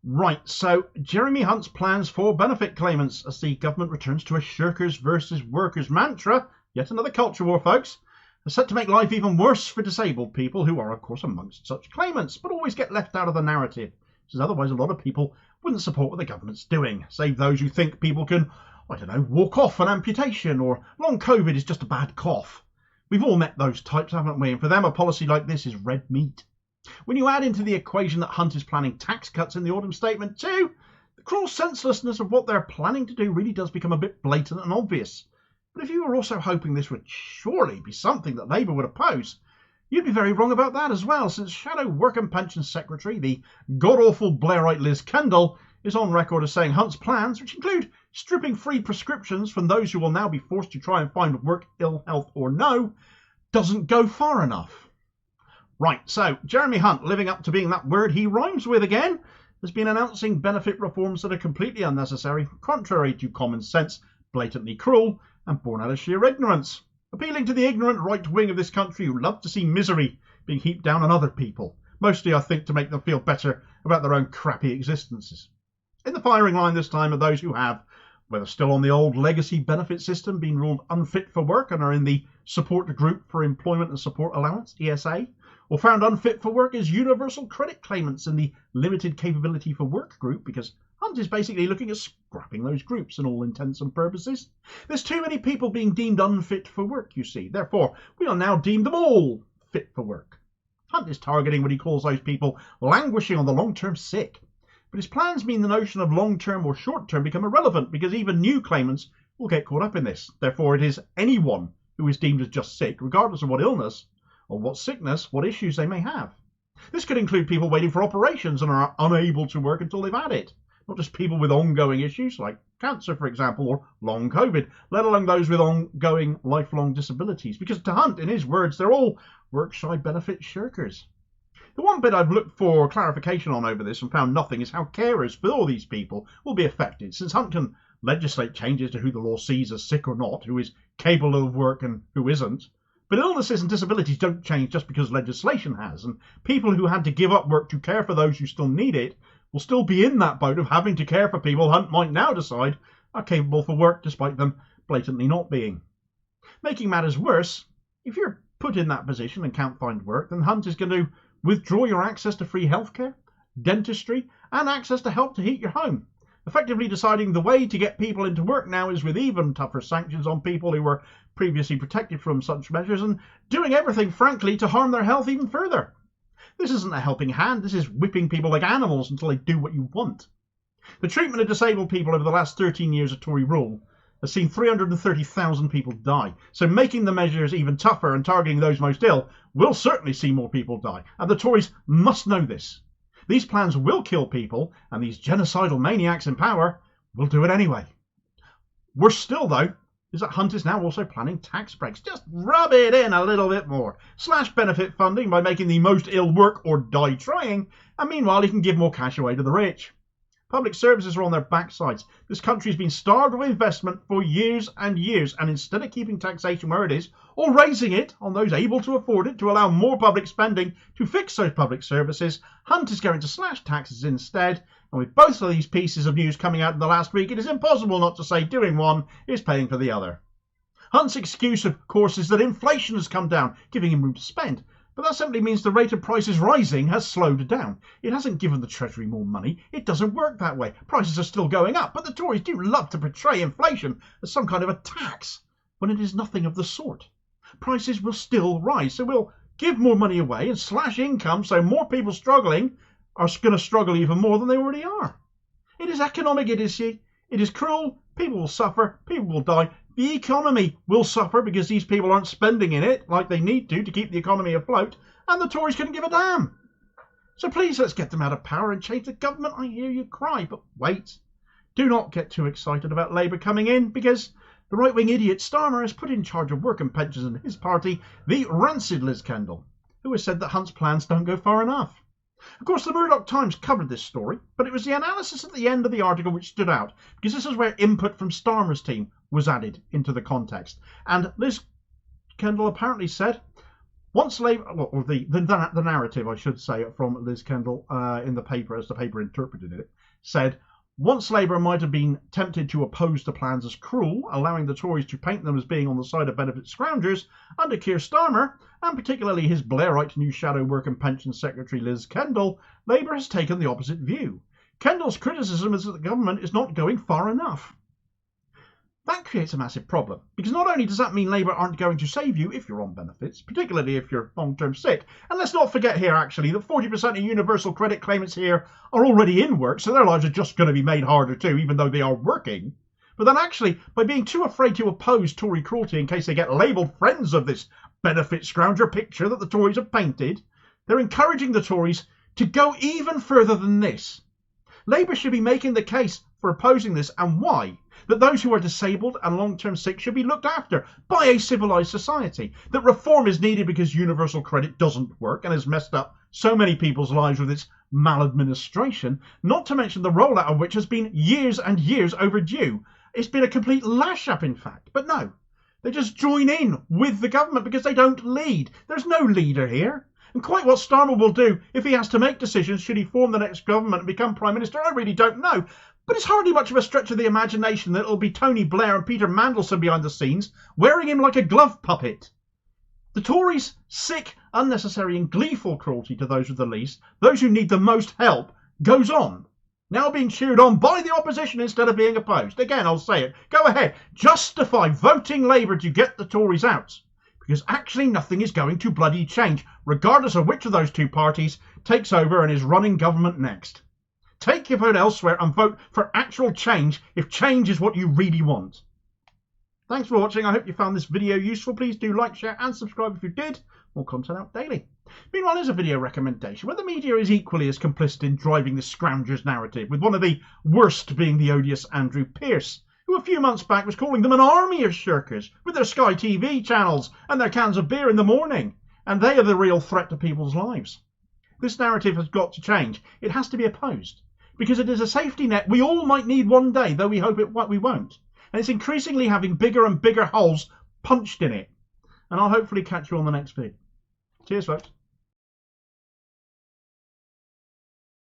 Right, so Jeremy Hunt's plans for benefit claimants as the government returns to a shirkers versus workers mantra, yet another culture war, folks, are set to make life even worse for disabled people who are, of course, amongst such claimants, but always get left out of the narrative, because otherwise a lot of people wouldn't support what the government's doing, save those who think people can, I don't know, walk off an amputation or long COVID is just a bad cough. We've all met those types, haven't we? And for them, a policy like this is red meat. When you add into the equation that Hunt is planning tax cuts in the autumn statement too, the cruel senselessness of what they're planning to do really does become a bit blatant and obvious. But if you were also hoping this would surely be something that Labour would oppose, you'd be very wrong about that as well, since Shadow Work and Pension Secretary, the Godawful Blairite Liz Kendall, is on record as saying Hunt's plans, which include stripping free prescriptions from those who will now be forced to try and find work, ill health or no, doesn't go far enough. Right, so Jeremy Hunt, living up to being that word he rhymes with again, has been announcing benefit reforms that are completely unnecessary, contrary to common sense, blatantly cruel, and born out of sheer ignorance, appealing to the ignorant right wing of this country who love to see misery being heaped down on other people, mostly I think to make them feel better about their own crappy existences. In the firing line this time are those who have, whether still on the old legacy benefit system, been ruled unfit for work and are in the Support Group for Employment and Support Allowance, ESA, or found unfit for work as universal credit claimants in the Limited Capability for Work group, because Hunt is basically looking at scrapping those groups in all intents and purposes. There's too many people being deemed unfit for work, you see. Therefore, we'll now deem them all fit for work. Hunt is targeting what he calls those people languishing on the long-term sick. But his plans mean the notion of long-term or short-term become irrelevant, because even new claimants will get caught up in this. Therefore, it is anyone who is deemed as just sick, regardless of what illness or what sickness, what issues they may have. This could include people waiting for operations and are unable to work until they've had it. Not just people with ongoing issues like cancer, for example, or long COVID, let alone those with ongoing lifelong disabilities. Because to Hunt, in his words, they're all work-shy benefit shirkers. The one bit I've looked for clarification on over this and found nothing is how carers for all these people will be affected, since Hunt can legislate changes to who the law sees as sick or not, who is capable of work and who isn't. But illnesses and disabilities don't change just because legislation has, and people who had to give up work to care for those who still need it will still be in that boat of having to care for people Hunt might now decide are capable for work despite them blatantly not being. Making matters worse, if you're put in that position and can't find work, then Hunt is going to withdraw your access to free healthcare, dentistry, and access to help to heat your home, effectively deciding the way to get people into work now is with even tougher sanctions on people who were previously protected from such measures, and doing everything, frankly, to harm their health even further. This isn't a helping hand, this is whipping people like animals until they do what you want. The treatment of disabled people over the last 13 years of Tory rule has seen 330,000 people die, so making the measures even tougher and targeting those most ill will certainly see more people die, and the Tories must know this. These plans will kill people, and these genocidal maniacs in power will do it anyway. Worse still, though, is that Hunt is now also planning tax breaks. Just rub it in a little bit more. Slash benefit funding by making the most ill work or die trying, and meanwhile he can give more cash away to the rich. Public services are on their backsides. This country's been starved of investment for years and years, and instead of keeping taxation where it is, or raising it on those able to afford it to allow more public spending to fix those public services, Hunt is going to slash taxes instead. And with both of these pieces of news coming out in the last week, it is impossible not to say doing one is paying for the other. Hunt's excuse, of course, is that inflation has come down, giving him room to spend. But that simply means the rate of prices rising has slowed down. It hasn't given the Treasury more money. It doesn't work that way. Prices are still going up, but the Tories do love to portray inflation as some kind of a tax, when it is nothing of the sort. Prices will still rise, so we'll give more money away and slash income so more people struggling are going to struggle even more than they already are. It is economic idiocy. It is cruel. People will suffer. People will die. The economy will suffer because these people aren't spending in it like they need to keep the economy afloat, and the Tories couldn't give a damn. So please, let's get them out of power and change the government. I hear you cry, but wait. Do not get too excited about Labour coming in, because the right-wing idiot Starmer has put in charge of work and pensions in his party the rancid Liz Kendall, who has said that Hunt's plans don't go far enough. Of course, the Murdoch Times covered this story, but it was the analysis at the end of the article which stood out, because this is where input from Starmer's team was added into the context. And Liz Kendall apparently said, Once Labour, well, or the narrative, I should say, from Liz Kendall in the paper, as the paper interpreted it, said, once Labour might have been tempted to oppose the plans as cruel, allowing the Tories to paint them as being on the side of benefit scroungers, under Keir Starmer, and particularly his Blairite new shadow work and pension secretary Liz Kendall, Labour has taken the opposite view. Kendall's criticism is that the government is not going far enough. That creates a massive problem, because not only does that mean Labour aren't going to save you if you're on benefits, particularly if you're long-term sick, and let's not forget here actually that 40% of universal credit claimants here are already in work, so their lives are just going to be made harder too, even though they are working. But then actually, by being too afraid to oppose Tory cruelty in case they get labelled friends of this benefit scrounger picture that the Tories have painted, they're encouraging the Tories to go even further than this. Labour should be making the case for opposing this, and why. That those who are disabled and long-term sick should be looked after by a civilised society. That reform is needed because universal credit doesn't work and has messed up so many people's lives with its maladministration, not to mention the rollout of which has been years and years overdue. It's been a complete lash-up, in fact. But no, they just join in with the government because they don't lead. There's no leader here. And quite what Starmer will do if he has to make decisions should he form the next government and become Prime Minister, I really don't know. But it's hardly much of a stretch of the imagination that it'll be Tony Blair and Peter Mandelson behind the scenes, wearing him like a glove puppet. The Tories' sick, unnecessary and gleeful cruelty to those with the least, those who need the most help, goes on. Now being cheered on by the opposition instead of being opposed. Again, I'll say it. Go ahead. Justify voting Labour to get the Tories out. Because actually nothing is going to bloody change, regardless of which of those two parties takes over and is running government next. Take your vote elsewhere and vote for actual change if change is what you really want. Thanks for watching. I hope you found this video useful. Please do like, share and subscribe if you did. More content out daily. Meanwhile, here's a video recommendation where the media is equally as complicit in driving the scroungers narrative, with one of the worst being the odious Andrew Pearce, who a few months back was calling them an army of shirkers with their Sky TV channels and their cans of beer in the morning, and they are the real threat to people's lives. This narrative has got to change. It has to be opposed, because it is a safety net we all might need one day, though we hope we won't. And it's increasingly having bigger and bigger holes punched in it. And I'll hopefully catch you on the next vid. Cheers, folks.